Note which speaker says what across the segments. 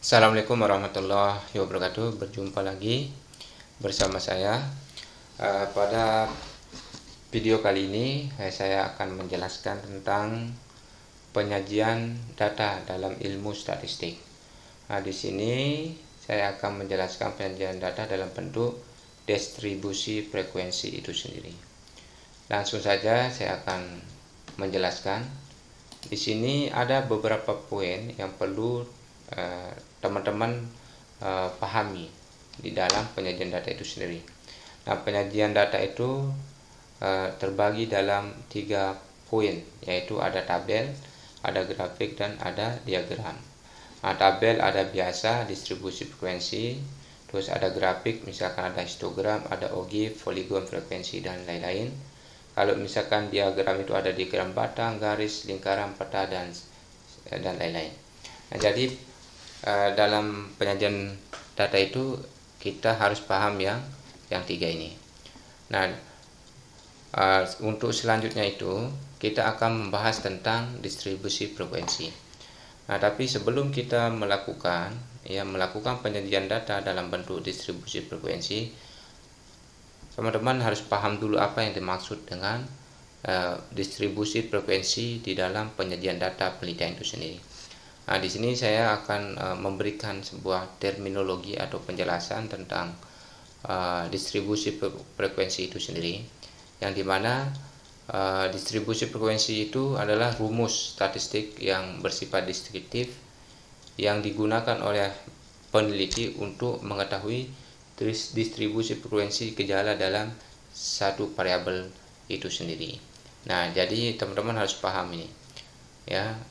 Speaker 1: Assalamualaikum warahmatullahi wabarakatuh. Berjumpa lagi bersama saya. Pada video kali ini saya akan menjelaskan tentang penyajian data dalam ilmu statistik. Di sini saya akan menjelaskan penyajian data dalam bentuk distribusi frekuensi itu sendiri. Langsung saja saya akan menjelaskan. Di sini ada beberapa poin yang perlu teman-teman pahami di dalam penyajian data itu sendiri. Nah, penyajian data itu terbagi dalam 3 poin, yaitu ada tabel, ada grafik, dan ada diagram. Nah, tabel ada biasa, distribusi frekuensi, terus ada grafik, misalkan ada histogram, ada ogive, poligon, frekuensi, dan lain-lain. Kalau misalkan diagram itu ada diagram batang, garis, lingkaran, peta, dan lain-lain. Nah, jadi dalam penyajian data itu kita harus paham yang 3 ini. Nah, untuk selanjutnya itu kita akan membahas tentang distribusi frekuensi. Nah, tapi sebelum kita melakukan penyajian data dalam bentuk distribusi frekuensi, teman-teman harus paham dulu apa yang dimaksud dengan distribusi frekuensi di dalam penyajian data penelitian itu sendiri. Nah, di sini saya akan memberikan sebuah terminologi atau penjelasan tentang distribusi frekuensi itu sendiri, yang dimana distribusi frekuensi itu adalah rumus statistik yang bersifat deskriptif yang digunakan oleh peneliti untuk mengetahui distribusi frekuensi gejala dalam satu variabel itu sendiri. Nah, jadi teman-teman harus paham ini.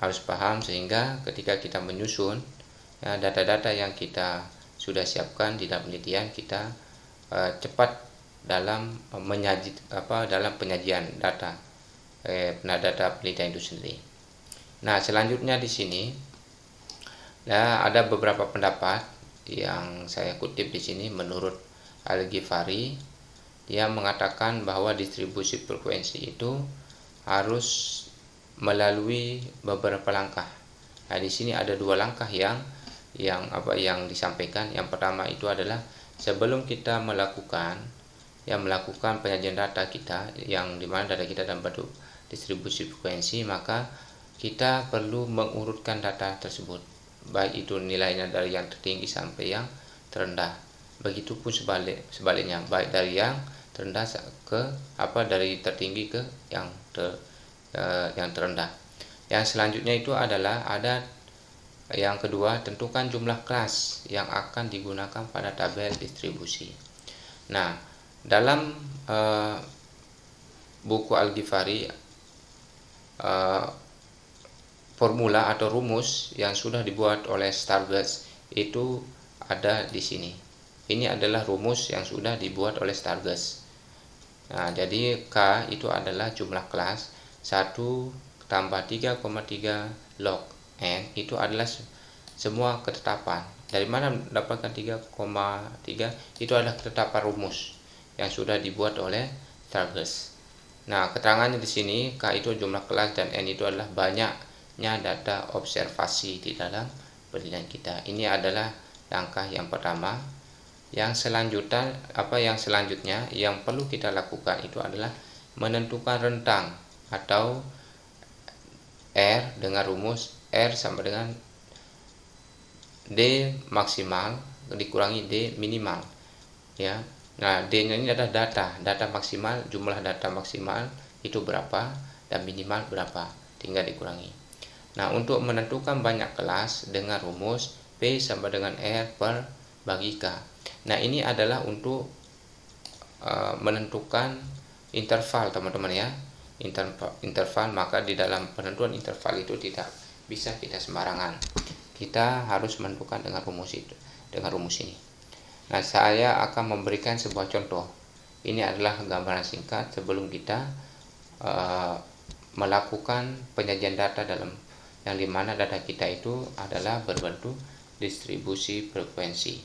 Speaker 1: Harus paham sehingga ketika kita menyusun data-data yang kita sudah siapkan di dalam penelitian, kita cepat dalam dalam penyajian data penelitian itu sendiri. Nah, selanjutnya di sini ada beberapa pendapat yang saya kutip di sini menurut Al-Ghifari. Dia mengatakan bahwa distribusi frekuensi itu harus melalui beberapa langkah. Nah, di sini ada 2 langkah yang disampaikan. Yang pertama itu adalah sebelum kita melakukan penyajian data kita, yang dimana data kita dalam bentuk distribusi frekuensi, maka kita perlu mengurutkan data tersebut, baik itu nilainya dari yang tertinggi sampai yang terendah. Begitupun sebaliknya, baik dari yang terendah dari tertinggi ke yang terendah. Yang selanjutnya itu adalah yang kedua, tentukan jumlah kelas yang akan digunakan pada tabel distribusi. Nah, dalam buku Al-Ghifari, formula atau rumus yang sudah dibuat oleh Stargurts itu ada di sini. Ini adalah rumus yang sudah dibuat oleh Stargurts. Nah, jadi K itu adalah jumlah kelas. 1 tambah 3,3 log N itu adalah semua ketetapan. Dari mana mendapatkan 3,3? Itu adalah ketetapan rumus yang sudah dibuat oleh Stargurts. Nah, keterangannya di sini K itu jumlah kelas dan N itu adalah banyaknya data observasi di dalam penelitian kita. Ini adalah langkah yang pertama. Yang selanjutnya yang perlu kita lakukan itu adalah menentukan rentang atau R dengan rumus R sama dengan D maksimal dikurangi D minimal. Nah, D-nya ini adalah data maksimal, jumlah data maksimal itu berapa dan minimal berapa, tinggal dikurangi. Nah, untuk menentukan banyak kelas dengan rumus P sama dengan R per bagi K. Nah, ini adalah untuk menentukan interval, teman-teman ya. Interval, maka di dalam penentuan interval itu tidak bisa kita sembarangan. Kita harus menentukan dengan rumus ini. Nah, saya akan memberikan sebuah contoh. Ini adalah gambaran singkat sebelum kita melakukan penyajian data yang dimana data kita itu adalah berbentuk distribusi frekuensi.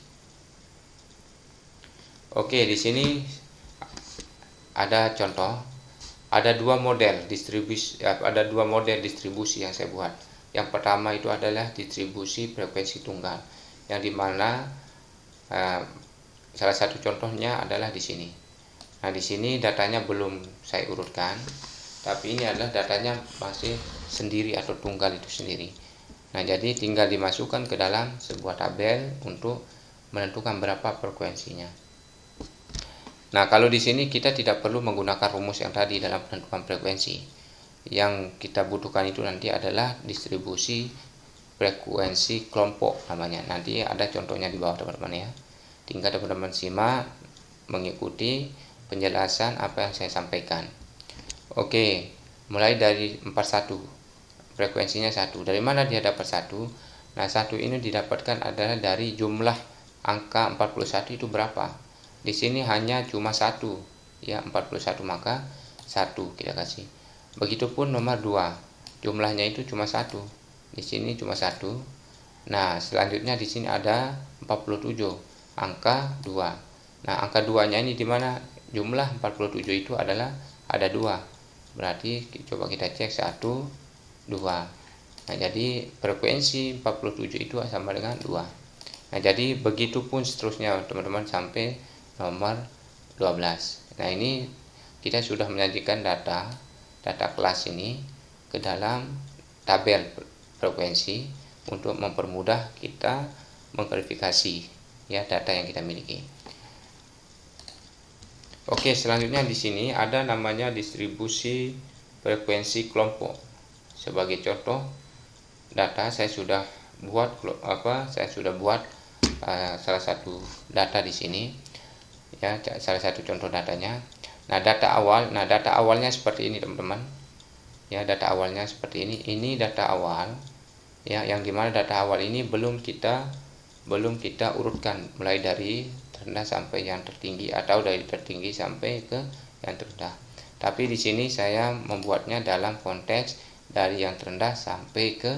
Speaker 1: Oke, di sini ada contoh. Ada dua model distribusi yang saya buat. Yang pertama itu adalah distribusi frekuensi tunggal. yang dimana salah satu contohnya adalah di sini. Nah, di sini datanya belum saya urutkan, tapi ini adalah datanya masih sendiri atau tunggal itu sendiri. Nah, jadi tinggal dimasukkan ke dalam sebuah tabel untuk menentukan berapa frekuensinya. Nah, kalau di sini kita tidak perlu menggunakan rumus yang tadi dalam penentuan frekuensi. Yang kita butuhkan itu nanti adalah distribusi frekuensi kelompok namanya. Nanti ada contohnya di bawah teman-teman ya. Tinggal teman-teman simak, mengikuti penjelasan apa yang saya sampaikan. Oke, mulai dari 41. Frekuensinya 1. Dari mana dia dapat 1? Nah, 1 ini didapatkan adalah dari jumlah angka 41 itu berapa. Di sini hanya cuma 1, ya 41, maka 1 kita kasih. Begitupun nomor 2. Jumlahnya itu cuma 1. Di sini cuma 1. Nah, selanjutnya di sini ada 47, angka 2. Nah, angka 2-nya ini di mana? Jumlah 47 itu adalah ada 2. Berarti coba kita cek 1, 2. Nah, jadi frekuensi 47 itu sama dengan 2. Nah, jadi begitu pun seterusnya teman-teman sampai nomor 12. Nah, ini kita sudah menyajikan data kelas ini ke dalam tabel frekuensi untuk mempermudah kita mengverifikasi ya data yang kita miliki. Oke, selanjutnya di sini ada namanya distribusi frekuensi kelompok. Sebagai contoh data saya sudah buat salah satu data di sini ya, salah satu contoh datanya. Nah, data awalnya seperti ini teman-teman ya, data awalnya seperti ini. Ini data awal ya, yang dimana data awal ini belum kita urutkan mulai dari terendah sampai yang tertinggi atau dari tertinggi sampai ke yang terendah. Tapi di sini saya membuatnya dalam konteks dari yang terendah sampai ke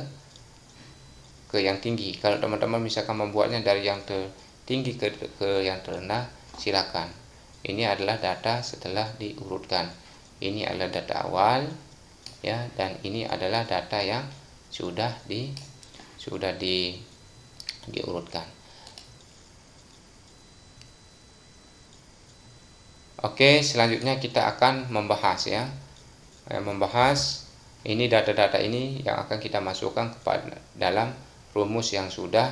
Speaker 1: yang tinggi. Kalau teman-teman misalkan membuatnya dari yang tertinggi ke yang terendah, silakan. Ini adalah data setelah diurutkan. Ini adalah data awal ya, dan ini adalah data yang sudah diurutkan. Oke, selanjutnya kita akan membahas ini data-data ini yang akan kita masukkan kepada dalam rumus yang sudah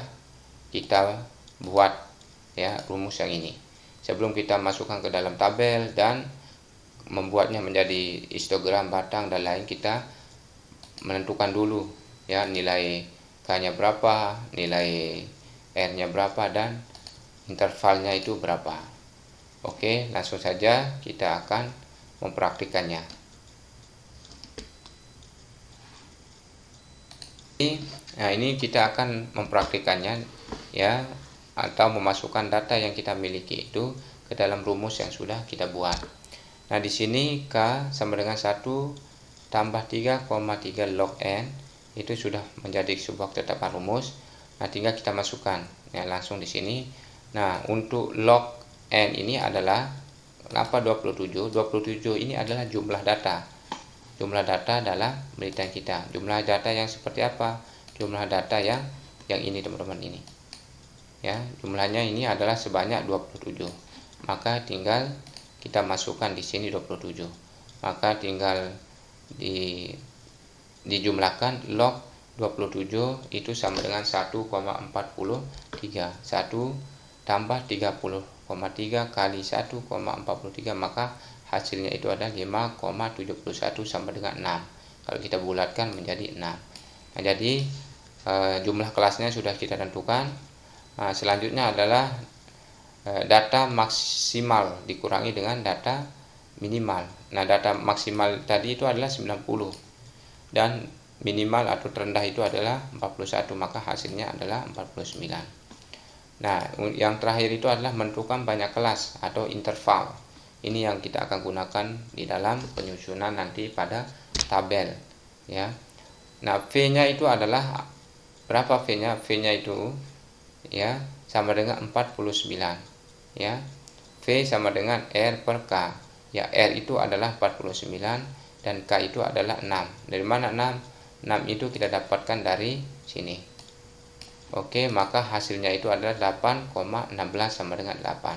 Speaker 1: kita buat ya, rumus yang ini. Sebelum kita masukkan ke dalam tabel dan membuatnya menjadi histogram batang dan lain, kita menentukan dulu ya nilai K-nya berapa, nilai R-nya berapa, dan intervalnya itu berapa. Oke, langsung saja kita akan mempraktikannya. Nah, ini kita akan mempraktikannya ya, atau memasukkan data yang kita miliki itu ke dalam rumus yang sudah kita buat. Nah, di sini K sama dengan 1 tambah 3,3 log N itu sudah menjadi sebuah ketetapan rumus. Nah, tinggal kita masukkan ya langsung di sini. Nah, untuk log N ini adalah kenapa 27? 27 ini adalah jumlah data. Jumlah data dalam penelitian kita. Jumlah data yang seperti apa? Jumlah data yang ini teman-teman ini. Ya, jumlahnya ini adalah sebanyak 27. Maka tinggal kita masukkan di sini 27. Maka tinggal dijumlahkan log 27 itu sama dengan 1,43. 1 tambah 30,3 kali 1,43, maka hasilnya itu ada 5,71 sama dengan 6. Kalau kita bulatkan menjadi 6. Nah, jadi jumlah kelasnya sudah kita tentukan. Nah, selanjutnya adalah data maksimal dikurangi dengan data minimal. Nah, data maksimal tadi itu adalah 90 dan minimal atau terendah itu adalah 41, maka hasilnya adalah 49. Nah, yang terakhir itu adalah menentukan banyak kelas atau interval. Ini yang kita akan gunakan di dalam penyusunan nanti pada tabel ya. Nah, V-nya itu adalah berapa V-nya? V-nya itu ya sama dengan 49 ya. V sama dengan R per K. Ya, R itu adalah 49 dan K itu adalah 6. Dari mana 6? 6 itu kita dapatkan dari sini. Oke, maka hasilnya itu adalah 8,16 sama dengan 8.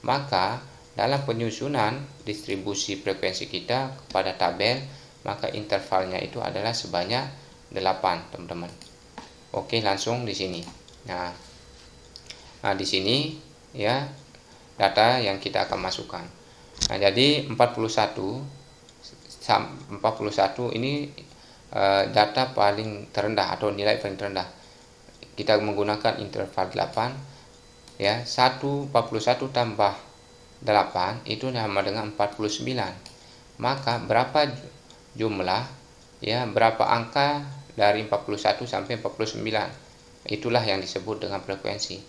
Speaker 1: Maka dalam penyusunan distribusi frekuensi kita kepada tabel, maka intervalnya itu adalah sebanyak 8, teman-teman. Oke, langsung di sini. Nah, di sini ya data yang kita akan masukkan. Nah, jadi 41 ini data paling terendah atau nilai paling terendah. Kita menggunakan interval 8 ya. 41 tambah 8 itu sama dengan 49. Maka berapa jumlah ya, berapa angka dari 41 sampai 49? Itulah yang disebut dengan frekuensi.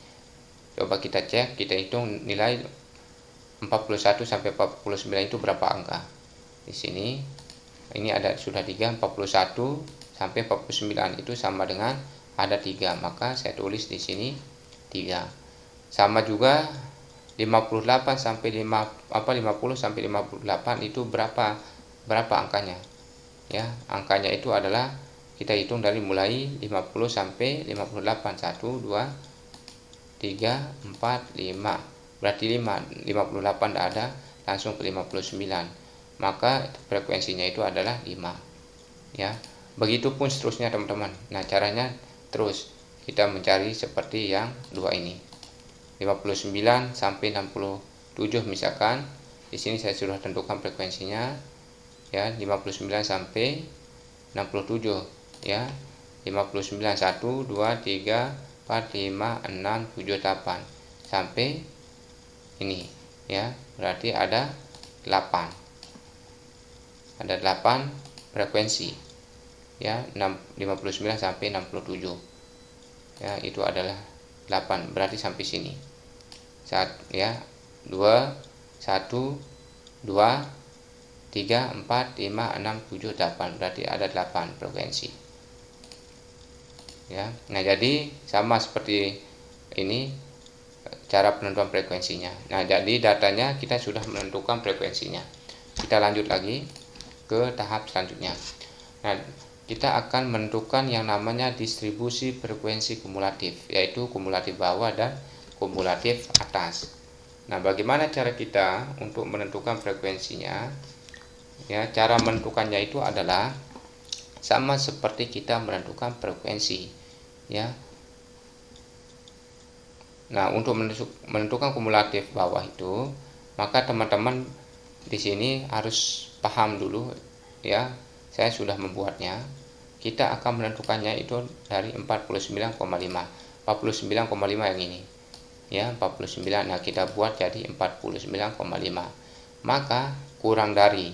Speaker 1: Coba kita cek, kita hitung nilai 41 sampai 49 itu berapa angka. Di sini ini ada sudah 3, 41 sampai 49 itu sama dengan ada 3, maka saya tulis di sini 3. Sama juga 50 sampai 58 itu berapa angkanya? Ya, angkanya itu adalah kita hitung dari mulai 50 sampai 58. 1 2 3 4 5. Berarti 58 tidak ada, langsung ke 59. Maka frekuensinya itu adalah 5. Ya. Begitupun seterusnya, teman-teman. Nah, caranya terus kita mencari seperti yang dua ini. 59 sampai 67 misalkan. Di sini saya sudah tentukan frekuensinya ya, 59 sampai 67 ya. 59 1 2 3 4 5 6 7 8 sampai ini ya. Berarti ada 8. Ada 8 frekuensi ya, 59 sampai 67 ya, itu adalah 8, berarti sampai sini. 1 ya, 2 1 2 3 4 5 6 7 8, berarti ada 8 frekuensi ya. Nah, jadi sama seperti ini cara penentuan frekuensinya. Nah, jadi datanya kita sudah menentukan frekuensinya. Kita lanjut lagi ke tahap selanjutnya. Nah, kita akan menentukan yang namanya distribusi frekuensi kumulatif, yaitu kumulatif bawah dan kumulatif atas. Nah, bagaimana cara kita untuk menentukan frekuensinya? Ya, cara menentukannya itu adalah sama seperti kita menentukan frekuensi, ya. Nah, untuk menentukan kumulatif bawah itu, maka teman-teman di sini harus paham dulu ya. Saya sudah membuatnya. Kita akan menentukannya itu dari 49,5 yang ini ya, 49. Nah, kita buat jadi 49,5. Maka kurang dari,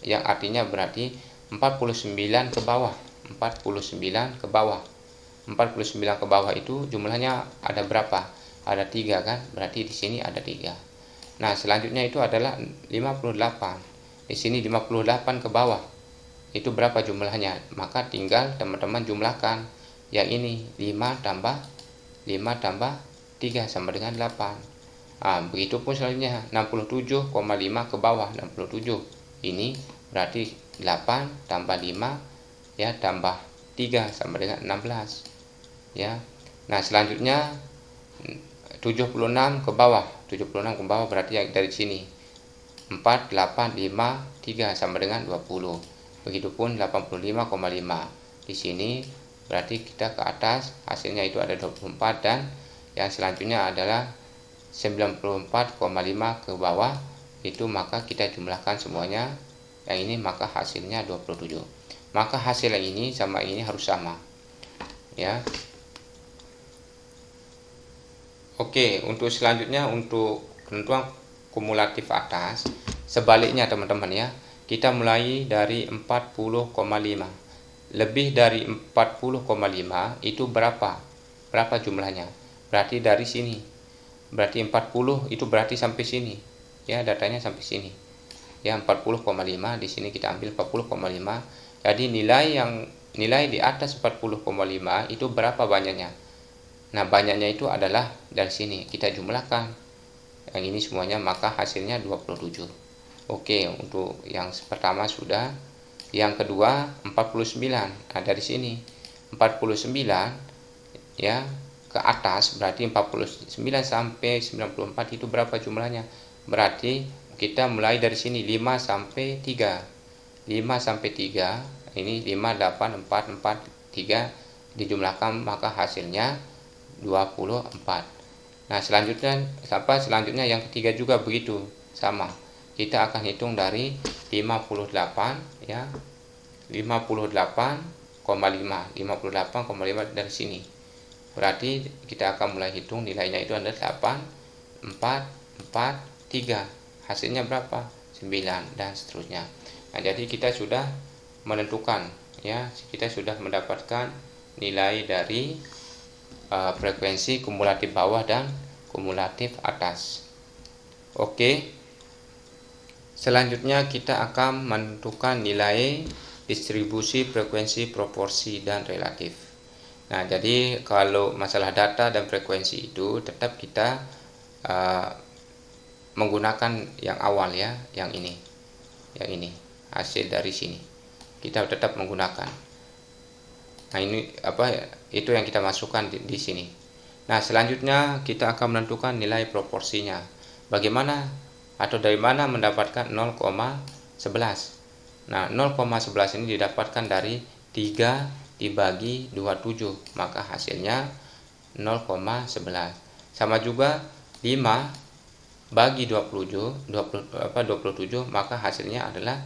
Speaker 1: yang artinya berarti 49 ke bawah. 49 ke bawah. 49 ke bawah itu jumlahnya ada berapa? Ada 3 kan? Berarti di sini ada 3. Nah, selanjutnya itu adalah 58. Di sini 58 ke bawah. Itu berapa jumlahnya? Maka tinggal teman-teman jumlahkan. Yang ini 5 tambah 3 sama dengan 8. Begitupun selanjutnya 67,5 ke bawah. 67 ini berarti 8 tambah 5 ya, tambah 3 sama dengan 16 ya. Nah, selanjutnya 76 ke bawah. 76 ke bawah berarti yang dari sini 4 8 5 3 sama dengan 20. Begitupun 85,5. Di sini berarti kita ke atas, hasilnya itu ada 24, dan yang selanjutnya adalah 94,5 ke bawah. Itu maka kita jumlahkan semuanya. Yang ini maka hasilnya 27. Maka hasil yang ini sama ini harus sama. Ya. Oke, untuk selanjutnya untuk penentuan kumulatif atas, sebaliknya teman-teman ya, kita mulai dari 40,5. Lebih dari 40,5 itu berapa jumlahnya? Berarti dari sini. Berarti 40 itu berarti sampai sini. Ya, datanya sampai sini. Ya, 40,5 di sini kita ambil 40,5. Jadi nilai di atas 40,5 itu berapa banyaknya? Nah, banyaknya itu adalah dari sini. Kita jumlahkan. Yang ini semuanya maka hasilnya 27. Oke, untuk yang pertama sudah. Yang kedua 49. Nah, dari sini 49 ya ke atas, berarti 49 sampai 94 itu berapa jumlahnya? Berarti kita mulai dari sini 5 sampai 3. 5 sampai 3 ini 5, 8, 4, 4, 3 dijumlahkan, maka hasilnya 24. Nah, selanjutnya yang ketiga juga begitu, sama. Kita akan hitung dari 58 ya. 58,5 dari sini. Berarti kita akan mulai hitung nilainya itu adalah 8, 4, 4, 3. Hasilnya berapa? 9 dan seterusnya. Nah, jadi kita sudah menentukan ya, kita sudah mendapatkan nilai dari frekuensi kumulatif bawah dan kumulatif atas. Oke. Selanjutnya kita akan menentukan nilai distribusi frekuensi, proporsi, dan relatif. Nah, jadi kalau masalah data dan frekuensi itu tetap kita menggunakan yang awal ya, yang ini hasil dari sini kita tetap menggunakan. Nah, ini itu yang kita masukkan di sini. Nah, selanjutnya kita akan menentukan nilai proporsinya. Bagaimana atau dari mana mendapatkan 0,11? Nah, 0,11 ini didapatkan dari 3 dibagi 27, maka hasilnya 0,11. Sama juga 5 bagi 27, maka hasilnya adalah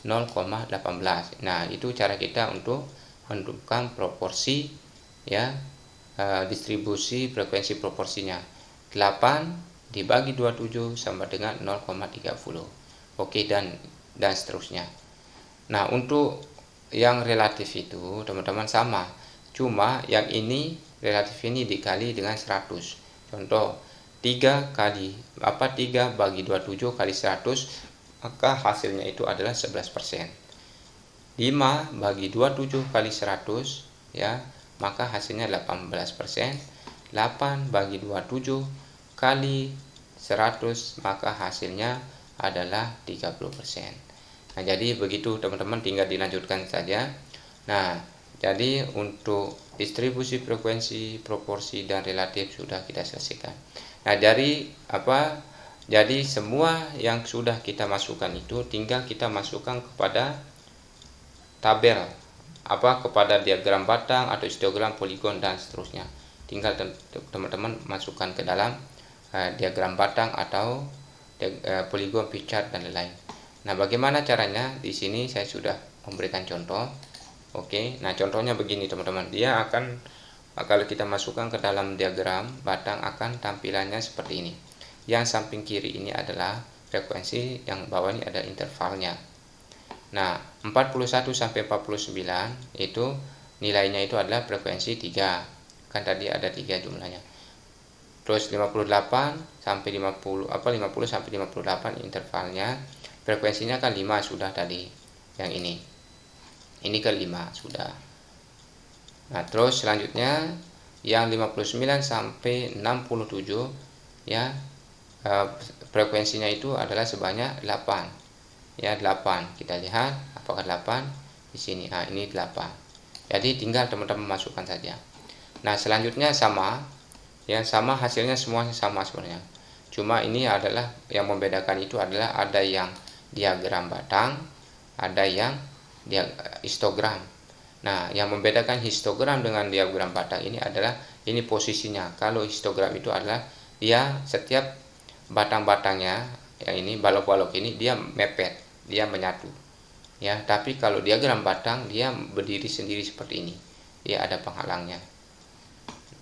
Speaker 1: 0,18. Nah, itu cara kita untuk menentukan proporsi ya, distribusi frekuensi proporsinya. 8 dibagi 27 sama dengan 0,30. Oke, dan seterusnya. Nah, untuk yang relatif itu teman-teman sama, cuma yang ini relatif ini dikali dengan 100. Contoh 3 bagi 27 kali 100, maka hasilnya itu adalah 11%. 5 bagi 27 kali 100 ya, maka hasilnya 18%. 8 bagi 27 kali 100, maka hasilnya adalah 30%. Nah, jadi begitu teman-teman, tinggal dilanjutkan saja. Nah, jadi untuk distribusi frekuensi, proporsi, dan relatif sudah kita selesaikan. Nah, jadi semua yang sudah kita masukkan itu tinggal kita masukkan kepada tabel, kepada diagram batang atau histogram, poligon, dan seterusnya. Tinggal teman-teman masukkan ke dalam diagram batang atau poligon, pie chart, dan lain-lain. Nah, bagaimana caranya? Di sini saya sudah memberikan contoh. Oke, nah contohnya begini teman-teman. Dia akan, kalau kita masukkan ke dalam diagram batang, akan tampilannya seperti ini. Yang samping kiri ini adalah frekuensi, yang bawah ini ada intervalnya. Nah, 41 sampai 49 itu nilainya itu adalah frekuensi 3. Kan tadi ada 3 jumlahnya. Terus 58 sampai 50 sampai 58 intervalnya. Frekuensinya kan 5 sudah tadi. Yang ini ke 5 sudah. Nah, terus selanjutnya yang 59 sampai 67 ya, frekuensinya itu adalah sebanyak 8. Ya, 8. Kita lihat apakah 8 di sini. Nah, ini 8. Jadi tinggal teman-teman masukkan saja. Nah, selanjutnya sama. Ya, sama, hasilnya semuanya sama sebenarnya. Cuma ini adalah yang membedakan itu adalah ada yang diagram batang, ada yang histogram. Nah, yang membedakan histogram dengan diagram batang ini adalah ini posisinya. Kalau histogram itu adalah dia setiap batang-batangnya, yang ini balok-balok ini dia mepet, dia menyatu. Ya, tapi kalau diagram batang dia berdiri sendiri seperti ini. Dia ada penghalangnya.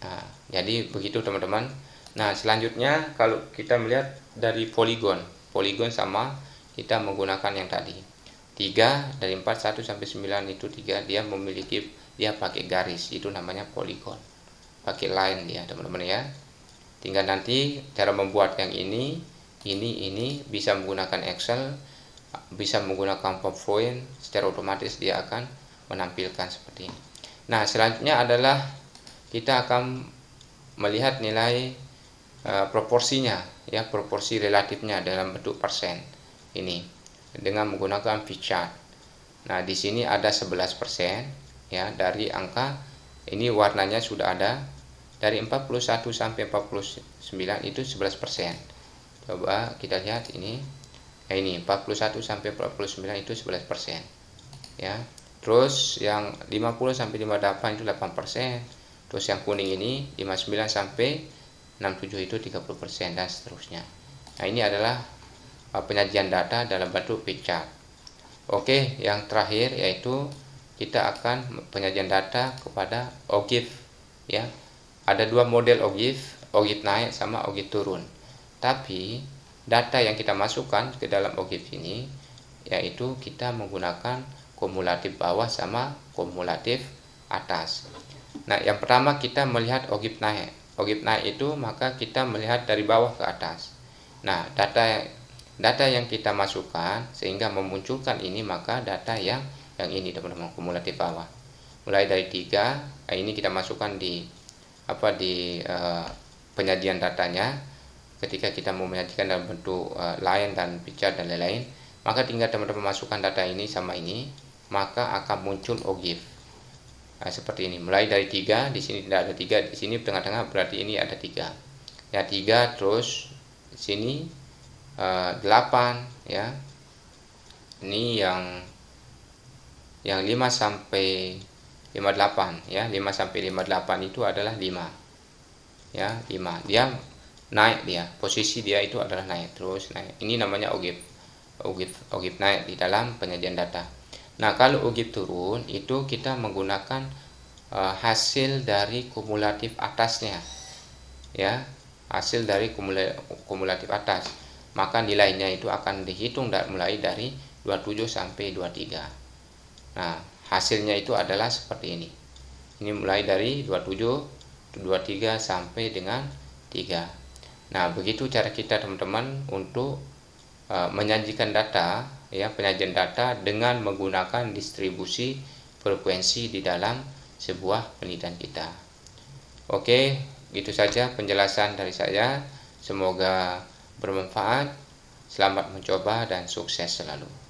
Speaker 1: Nah, jadi begitu teman-teman. Nah, selanjutnya kalau kita melihat dari poligon sama, kita menggunakan yang tadi 3 dari 4, 1 sampai 9 itu 3, dia pakai garis, itu namanya poligon, pakai line dia teman-teman ya. Tinggal nanti cara membuat yang ini bisa menggunakan Excel, bisa menggunakan PowerPoint, secara otomatis dia akan menampilkan seperti ini. Nah, selanjutnya adalah kita akan melihat nilai proporsinya ya, proporsi relatifnya dalam bentuk persen ini dengan menggunakan pie chart. Nah, di sini ada 11% ya, dari angka ini warnanya sudah ada Dari 41 sampai 49 itu 11%. Coba kita lihat ini. Nah, ini 41 sampai 49 itu 11%. Ya. Terus yang 50 sampai 58 itu 8%. Terus yang kuning ini 59 sampai 67 itu 30% dan seterusnya. Nah, ini adalah penyajian data dalam bentuk pie chart. Oke, yang terakhir yaitu kita akan penyajian data kepada OGIF, ya. Ada dua model OGIF naik sama OGIF turun. Tapi data yang kita masukkan ke dalam OGIF ini yaitu kita menggunakan kumulatif bawah sama kumulatif atas. Nah, yang pertama kita melihat OGIF naik. OGIF naik itu maka kita melihat dari bawah ke atas. Nah, data yang kita masukkan sehingga memunculkan ini, maka data yang ini teman-teman, kumulatif bawah. Mulai dari 3, ini kita masukkan di penyajian datanya. Ketika kita mau menyajikan dalam bentuk line dan pie chart dan lain-lain, maka tinggal teman-teman masukkan data ini sama ini, maka akan muncul OGIF. Nah, seperti ini. Mulai dari 3, di sini tidak ada 3, di sini tengah-tengah berarti ini ada 3. Ya, 3, terus di sini 8, ya. Ini yang 5 sampai 58, ya. 5 sampai 58 itu adalah 5. Ya, 5. Dia naik, posisi dia itu adalah naik, terus naik. Ini namanya OGIF naik di dalam penyajian data. Nah, kalau OGIF turun itu kita menggunakan hasil dari kumulatif atasnya, ya, hasil dari kumulatif atas. Maka nilainya itu akan dihitung mulai dari 27 sampai 23. Nah, hasilnya itu adalah seperti ini. Ini mulai dari 27, 23 sampai dengan 3. Nah, begitu cara kita teman-teman untuk menyajikan data, ya, penyajian data dengan menggunakan distribusi frekuensi di dalam sebuah penelitian kita. Oke, gitu saja penjelasan dari saya. Semoga bermanfaat. Selamat mencoba dan sukses selalu.